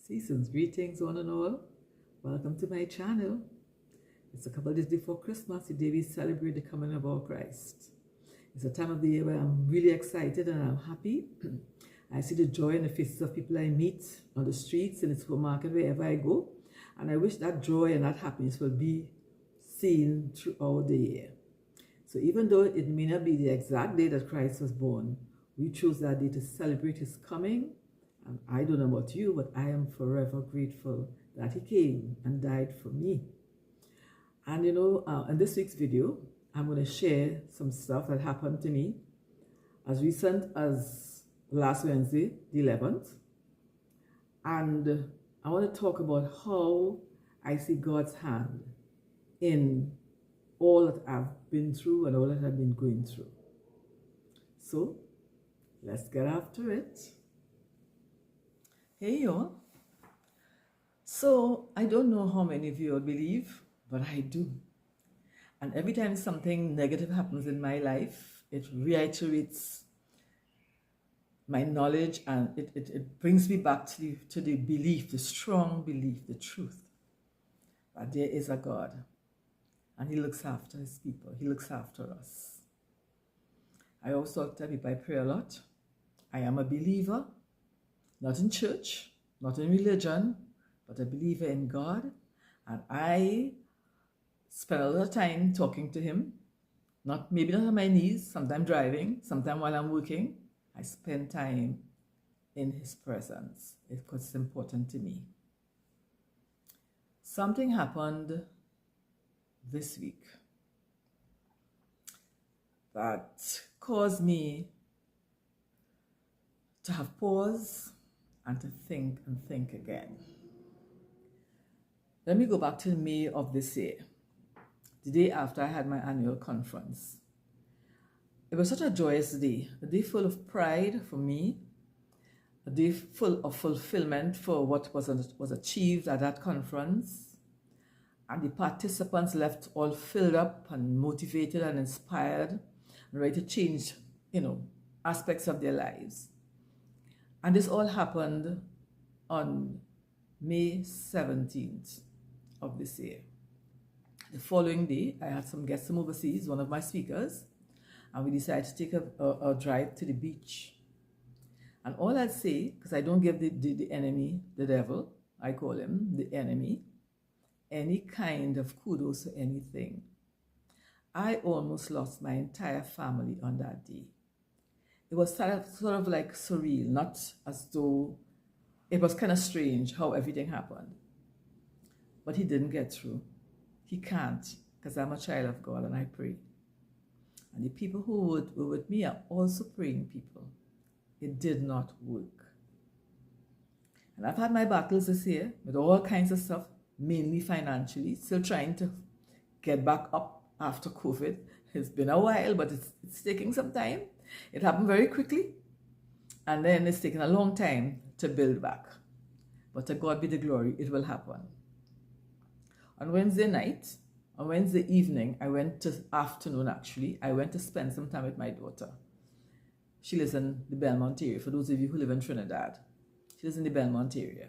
Season's greetings, one and all. Welcome to my channel. It's a couple of days before Christmas, the day we celebrate the coming of our Christ. It's a time of the year where I'm really excited and I'm happy. I see the joy in the faces of people I meet on the streets, in the supermarket, wherever I go. And I wish that joy and that happiness will be seen throughout the year. So even though it may not be the exact day that Christ was born, we chose that day to celebrate his coming. And I don't know about you, but I am forever grateful that he came and died for me. And in this week's video, I'm going to share some stuff that happened to me as recent as last Wednesday, the 11th. And I want to talk about how I see God's hand in all that I've been through and all that I've been going through. So, let's get after it. Hey y'all. So, I don't know how many of you all believe, but I do. And every time something negative happens in my life, it reiterates my knowledge, and it brings me back to the belief, the strong belief, the truth that there is a God and he looks after his people. He looks after us. I also tell people I pray a lot. I am a believer, not in church, not in religion, but a believer in God. And I spend a lot of time talking to him, maybe not on my knees, sometimes driving, sometimes while I'm working. I spend time in his presence because it's important to me. Something happened this week that caused me to have pause and to think and think again. Let me go back to May of this year, the day after I had my annual conference. It was such a joyous day, a day full of pride for me, a day full of fulfillment for what was achieved at that conference. And the participants left all filled up and motivated and inspired and ready to change, aspects of their lives. And this all happened on May 17th of this year. The following day, I had some guests from overseas, one of my speakers, and we decided to take a drive to the beach. And all I'd say, because I don't give the enemy, the devil, I call him the enemy, any kind of kudos or anything. I almost lost my entire family on that day. It was sort of like surreal, not as though, it was kind of strange how everything happened. But he didn't get through. He can't, because I'm a child of God and I pray. And the people who were with me are also praying people. It did not work. And I've had my battles this year with all kinds of stuff, mainly financially, still trying to get back up after COVID. It's been a while, but it's taking some time. It happened very quickly, and then it's taken a long time to build back. But to God be the glory, it will happen. On Wednesday evening, I went to spend some time with my daughter. She lives in the Belmont area, for those of you who live in Trinidad. She lives in the Belmont area.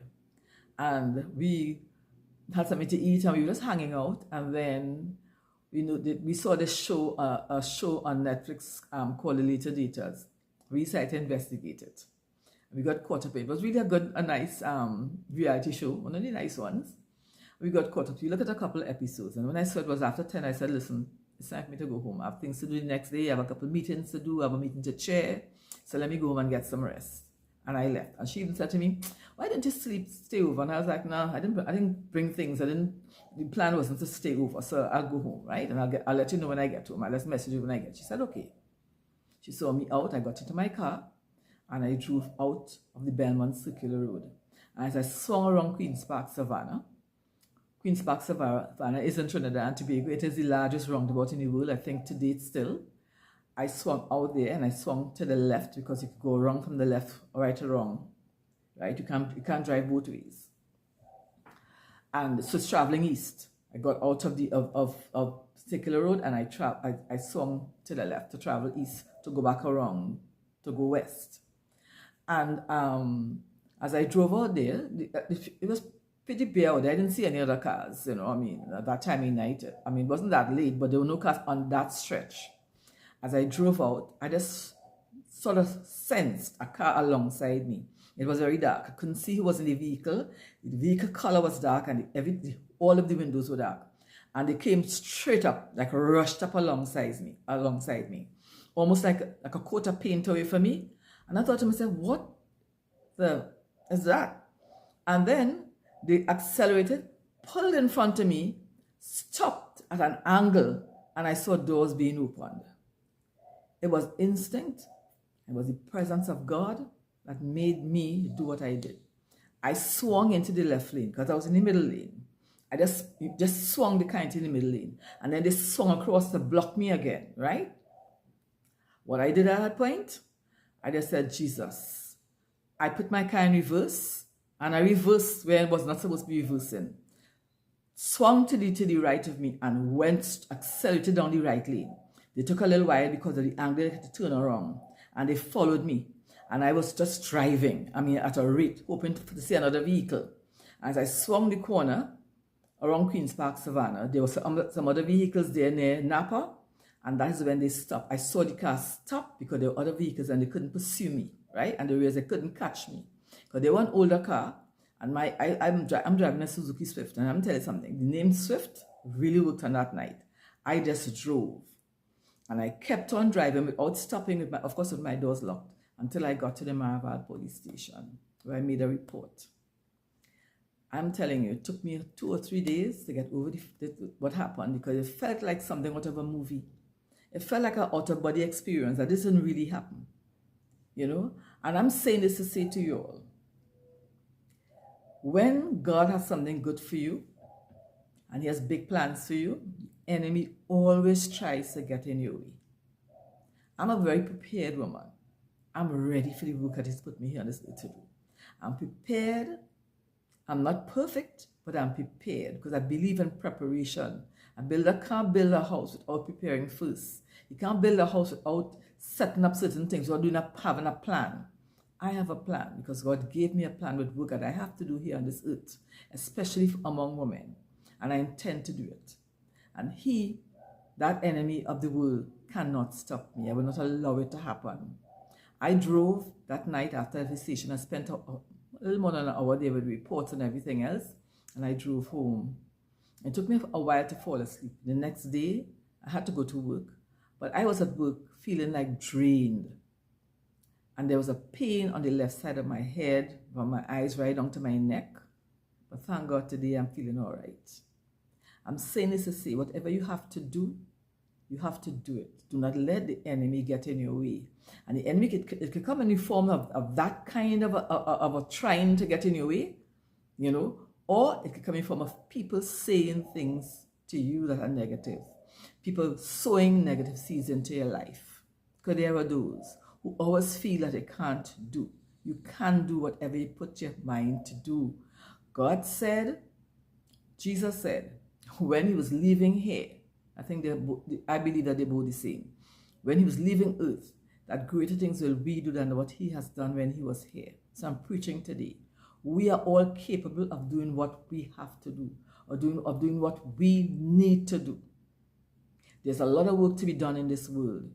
And we had something to eat, and we were just hanging out, and then we saw this show, a show on Netflix called The Later Daters. We decided to investigate it. We got caught up in it. It was really a nice reality show, one of the nice ones. We got caught up. We looked at a couple of episodes, and when I saw it was after 10, I said, listen, it's time for me to go home. I have things to do the next day. I have a couple of meetings to do. I have a meeting to chair. So let me go home and get some rest. And I left. And she even said to me, why didn't you stay over? And I was like, no, I didn't bring things. The plan wasn't to stay over. So I'll go home, right? And I'll let you know when I get home. I'll just message you when I get. She said, okay. She saw me out. I got into my car and I drove out of the Belmont Circular Road. And as I swung around Queen's Park Savannah is in Trinidad and Tobago. It is the largest roundabout in the world, I think, to date still. I swung out there and I swung to the left because you could go wrong from the left or right or wrong. Right? You can't drive both ways. And so it's traveling east. I got out of the Circular Road and I swung to the left to travel east, to go back around, to go west. And As I drove out there, it was pretty bare out there. I didn't see any other cars, you know. I mean, at that time of night, I mean, it wasn't that late, but there were no cars on that stretch. As I drove out, I just sort of sensed a car alongside me. It was very dark. I couldn't see who was in the vehicle. The vehicle color was dark, and all of the windows were dark. And they came straight up, like rushed up alongside me, almost like a coat of paint away from me. And I thought to myself, what the is that? And then they accelerated, pulled in front of me, stopped at an angle, and I saw doors being opened. It was instinct. It was the presence of God that made me do what I did. I swung into the left lane because I was in the middle lane. I just swung the car into the middle lane. And then they swung across to block me again, right? What I did at that point, I just said, Jesus. I put my car in reverse, and I reversed where I was not supposed to be reversing. Swung to the right of me and accelerated down the right lane. They took a little while because of the angle they had to turn around. And they followed me. And I was just driving, at a rate, hoping to see another vehicle. As I swung the corner around Queen's Park, Savannah, there were some other vehicles there near Napa. And that is when they stopped. I saw the car stop because there were other vehicles and they couldn't pursue me, right? And they realized they couldn't catch me. Because they were an older car. And I'm driving a Suzuki Swift. And I'm telling you something. The name Swift really worked on that night. I just drove. And I kept on driving without stopping, with my doors locked, until I got to the Maraval police station, where I made a report. I'm telling you, it took me 2 or 3 days to get over what happened, because it felt like something out of a movie. It felt like an out-of-body experience that this didn't really happen, you know? And I'm saying this to say to you all, when God has something good for you, and he has big plans for you, the enemy always tries to get in your way. I'm a very prepared woman. I'm ready for the work that he's put me here on this earth to do. I'm prepared. I'm not perfect, but I'm prepared because I believe in preparation. A builder can't build a house without preparing first. You can't build a house without setting up certain things or having a plan. I have a plan because God gave me a plan with work that I have to do here on this earth, especially among women. And I intend to do it. And that enemy of the world, cannot stop me. I will not allow it to happen. I drove that night after the station. I spent a little more than an hour there with reports and everything else. And I drove home. It took me a while to fall asleep. The next day, I had to go to work. But I was at work feeling like drained. And there was a pain on the left side of my head, from my eyes right down to my neck. But thank God today I'm feeling all right. I'm saying this to say, whatever you have to do, you have to do it. Do not let the enemy get in your way. And the enemy, it could come in the form of that kind of a trying to get in your way, you know, or it could come in the form of people saying things to you that are negative. People sowing negative seeds into your life. Because there are those who always feel that they can't do. You can do whatever you put your mind to do. God said, Jesus said, when he was leaving here, I believe that they're both the same. When he was leaving earth, that greater things will we do than what he has done when he was here. So I'm preaching today. We are all capable of doing what we have to do, or doing what we need to do. There's a lot of work to be done in this world.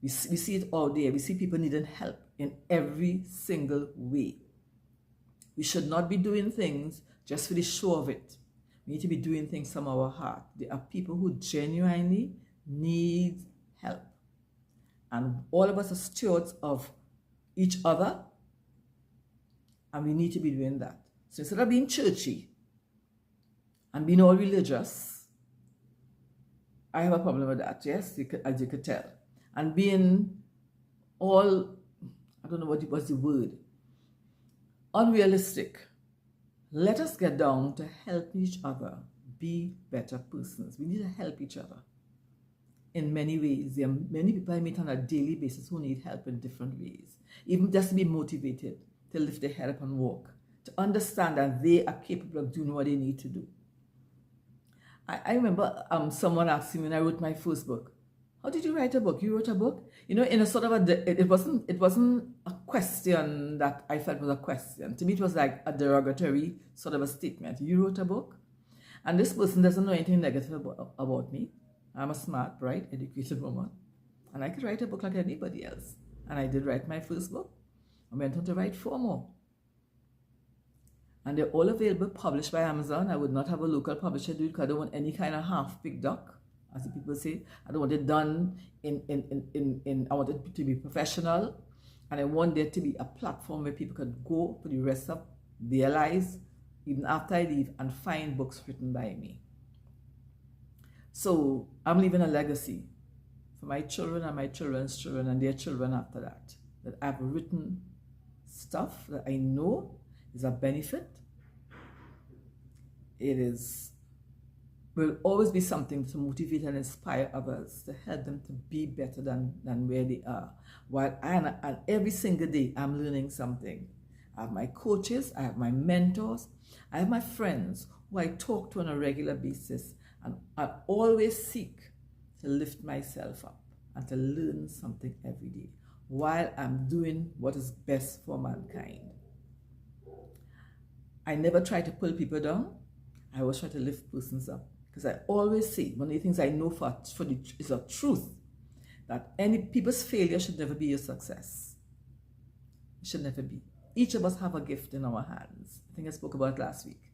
We see it all day. We see people needing help in every single way. We should not be doing things just for the show of it. We need to be doing things from our heart. There are people who genuinely need help. And all of us are stewards of each other. And we need to be doing that. So instead of being churchy and being all religious, I have a problem with that, yes, as you could tell. And being all, I don't know what was the word, unrealistic. Let us get down to help each other be better persons. We need to help each other in many ways. There are many people I meet on a daily basis who need help in different ways. Even just to be motivated, to lift their head up and walk, to understand that they are capable of doing what they need to do. I remember someone asking me when I wrote my first book, How did you write a book? You wrote a book? You know, in a sort of it wasn't a question that I felt was a question. To me, it was like a derogatory sort of a statement. You wrote a book? And this person doesn't know anything negative about me. I'm a smart, bright, educated woman. And I could write a book like anybody else. And I did write my first book. I went on to write 4 more. And they're all available, published by Amazon. I would not have a local publisher do it because I don't want any kind of half-big duck, as the people say. I don't want it done I want it to be professional. And I want there to be a platform where people can go for the rest of their lives, even after I leave, and find books written by me. So I'm leaving a legacy for my children and my children's children and their children after that. That I've written stuff that I know is a benefit. Will always be something to motivate and inspire others, to help them to be better than where they are. And every single day I'm learning something. I have my coaches, I have my mentors, I have my friends who I talk to on a regular basis, and I always seek to lift myself up and to learn something every day while I'm doing what is best for mankind. I never try to pull people down. I always try to lift persons up, because I always say one of the things I know is a truth, that any people's failure should never be your success. It should never be. Each of us have a gift in our hands. I think I spoke about it last week.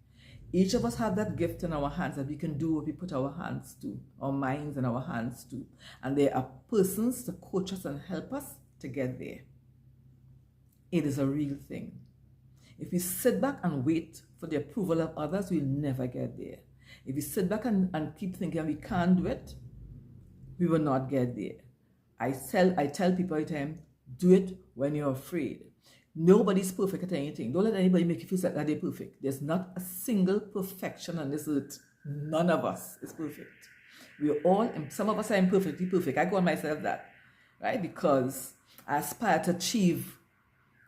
Each of us have that gift in our hands that we can do what we put our hands to, our minds and our hands to. And there are persons to coach us and help us to get there. It is a real thing. If we sit back and wait for the approval of others, we'll never get there. If we sit back and keep thinking we can't do it, we will not get there. I tell people all the time, do it when you're afraid. Nobody's perfect at anything. Don't let anybody make you feel like that they're perfect. There's not a single perfection on this earth. None of us is perfect. We're all, some of us are imperfectly perfect. I call myself that, right? Because I aspire to achieve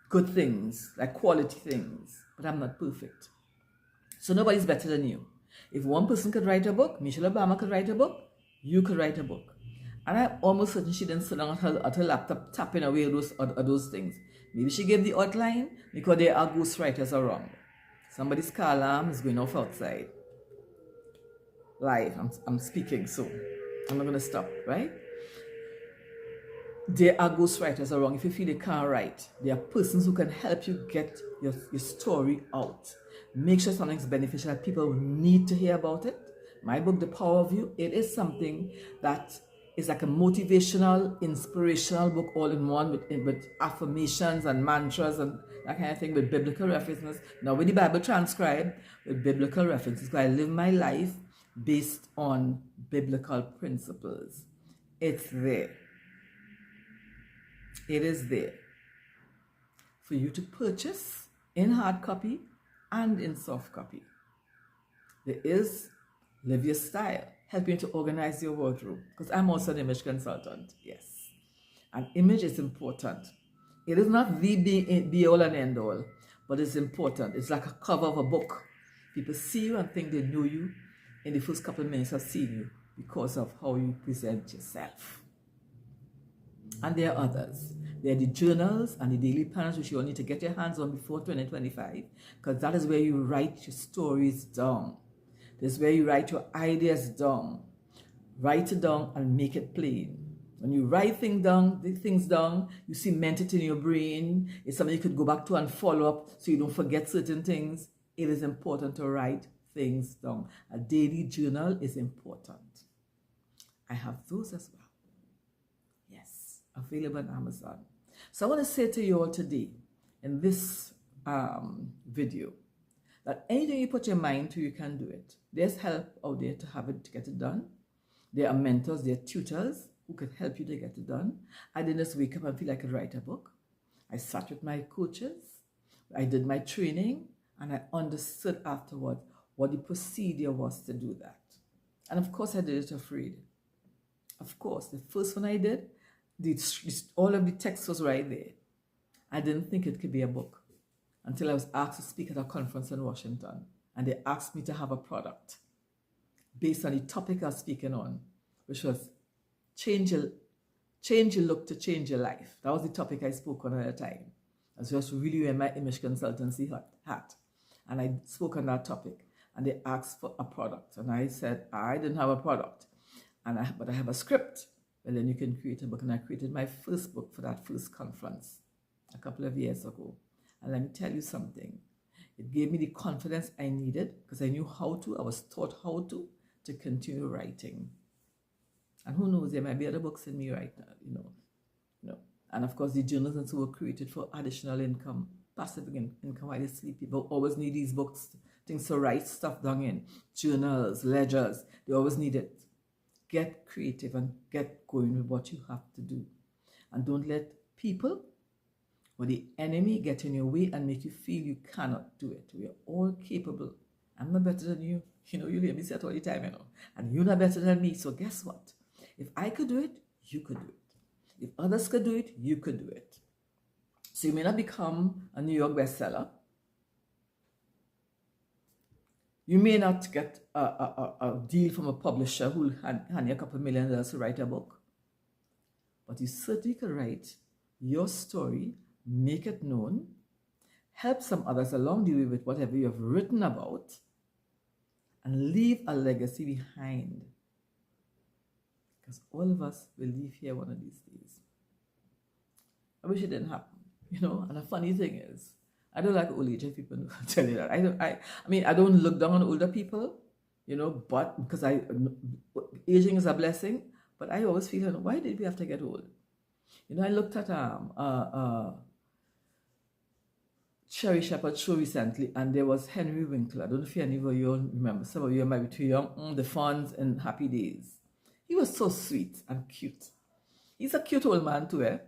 good things, like quality things, but I'm not perfect. So nobody's better than you. If one person could write a book, Michelle Obama could write a book, you could write a book. And I'm almost certain she didn't sit down at her laptop tapping away those things. Maybe she gave the outline because there are ghostwriters around. Somebody's car alarm is going off outside. Live, I'm speaking, so I'm not going to stop, right? There are ghostwriters around. If you feel you can't write, there are persons who can help you get your story out. Make sure something's beneficial that people need to hear about it. My book, The Power of You, it is something that is like a motivational, inspirational book all in one with affirmations and mantras and that kind of thing, with biblical references. Now with the Bible transcribed with biblical references, because I live my life based on biblical principles. It's there. It is there for you to purchase in hard copy and in soft copy. There is Live Your Style, helping you to organize your wardrobe, because I'm also an image consultant, yes. And image is important. It is not the be all and end all, but it's important. It's like a cover of a book. People see you and think they know you in the first couple of minutes of seeing you because of how you present yourself. And there are others. There are the journals and the daily planners, which you all need to get your hands on before 2025, because that is where you write your stories down. This is where you write your ideas down. Write it down and make it plain. When you write things down, you cement it in your brain. It's something you could go back to and follow up so you don't forget certain things. It is important to write things down. A daily journal is important. I have those as well. Yes, available on Amazon. So I want to say to you all today in this video that anything you put your mind to, you can do it. There's help out there to get it done. There are mentors, there are tutors who can help you to get it done. I didn't just wake up and feel like I could write a book. I sat with my coaches, I did my training, and I understood afterwards what the procedure was to do that. And of course I did it afraid. Of course, the first one I did, all of the text was right there. I didn't think it could be a book until I was asked to speak at a conference in Washington. And they asked me to have a product based on the topic I was speaking on, which was change your look to change your life. That was the topic I spoke on at the time. I was just really wearing my image consultancy hat. And I spoke on that topic. And they asked for a product. And I said, I didn't have a product. But I have a script. Well, then you can create a book. And I created my first book for that first conference a couple of years ago. And let me tell you something. It gave me the confidence I needed because I knew how to. I was taught how to continue writing. And who knows, there might be other books in me right now, you know. And of course, the journals and so were created for additional income, passive income while they sleep. People always need these books, things to write stuff down in, journals, ledgers. They always need it. Get creative and get going with what you have to do. And don't let people or the enemy get in your way and make you feel you cannot do it. We are all capable. I'm not better than you. You hear me say it all the time, And you're not better than me. So guess what? If I could do it, you could do it. If others could do it, you could do it. So you may not become a New York bestseller. You may not get a deal from a publisher who will hand you a couple $1 million to write a book. But you certainly could write your story, make it known, help some others along the way with whatever you have written about, and leave a legacy behind. Because all of us will leave here one of these days. I wish it didn't happen, And the funny thing is, I don't like old age people tell you that. I don't look down on older people, but because aging is a blessing. But I always feel, why did we have to get old? I looked at Sherry Shepherd show recently, and there was Henry Winkler. I don't know if any of you all remember. Some of you might be too young. The Fonz and Happy Days. He was so sweet and cute. He's a cute old man too,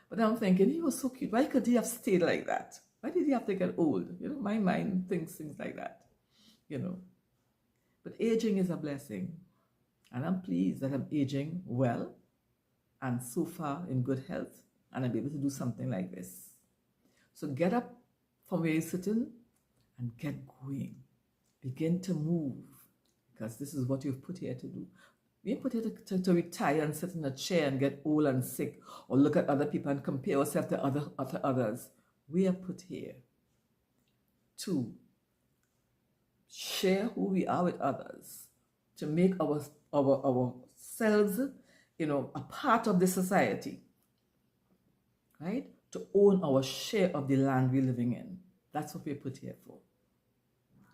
But I'm thinking, he was so cute. Why could he have stayed like that? Why did he have to get old? My mind thinks things like that, But aging is a blessing. And I'm pleased that I'm aging well and so far in good health. And I'm able to do something like this. So get up from where you're sitting and get going. Begin to move. Because this is what you've put here to do. We ain't put here to retire and sit in a chair and get old and sick or look at other people and compare ourselves to others. We are put here to share who we are with others, to make ourselves, a part of the society, right? To own our share of the land we're living in. That's what we're put here for.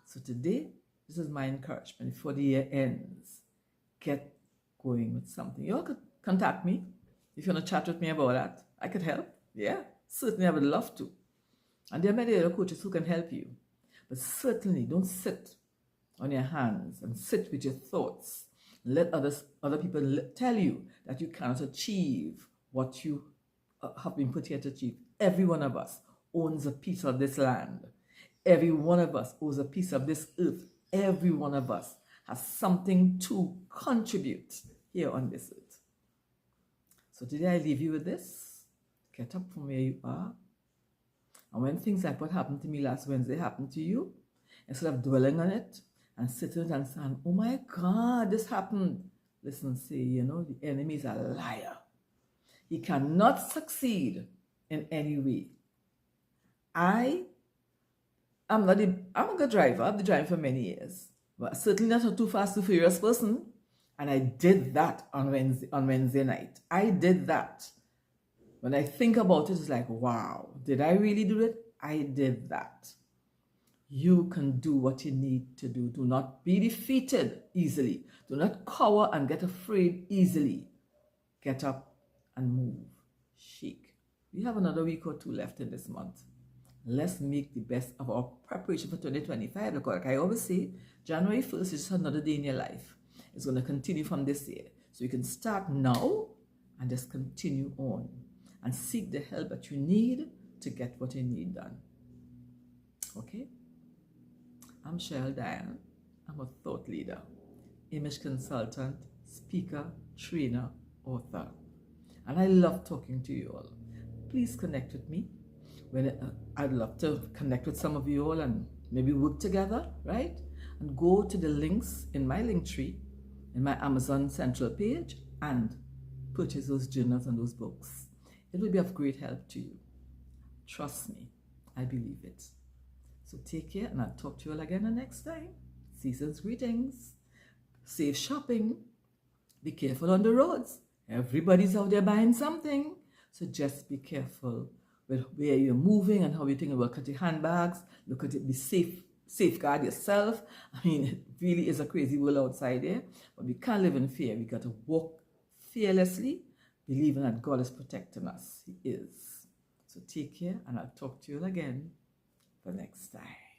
So today, this is my encouragement before the year ends. Get going with something. You all could contact me if you want to chat with me about that. I could help. Yeah, certainly I would love to. And there are many other coaches who can help you. But certainly don't sit on your hands and sit with your thoughts. Let other people tell you that you cannot achieve what you have been put here to achieve. Every one of us owns a piece of this land. Every one of us owns a piece of this earth. Every one of us has something to contribute here on this earth. So today I leave you with this. Get up from where you are. And when things like what happened to me last Wednesday happen to you, instead of dwelling on it and sitting and saying, oh my God, this happened. Listen, say, the enemy is a liar. He cannot succeed in any way. I'm a good driver. I've been driving for many years. But certainly not a too fast, too furious person. And I did that on Wednesday night. I did that. When I think about it, it's like, wow, did I really do it? I did that. You can do what you need to do. Do not be defeated easily. Do not cower and get afraid easily. Get up and move. Shake. We have another week or two left in this month. Let's make the best of our preparation for 2025. Because like I always say, January 1st is just another day in your life. It's going to continue from this year. So you can start now and just continue on. And seek the help that you need to get what you need done. Okay? I'm Cheryl Diane. I'm a thought leader, image consultant, speaker, trainer, author. And I love talking to you all. Please connect with me. I'd love to connect with some of you all and maybe work together, right? And go to the links in my link tree, in my Amazon Central page, and purchase those journals and those books. It will be of great help to you. Trust me, I believe it. So take care, and I'll talk to you all again the next time. Season's greetings. Safe shopping. Be careful on the roads. Everybody's out there buying something. So just be careful with where you're moving and how you're thinking. Look at your handbags. Look at it. Be safe. Safeguard yourself. I mean, it really is a crazy world outside there. But we can't live in fear. We got to walk fearlessly, believing that God is protecting us. He is. So take care, and I'll talk to you again for next time.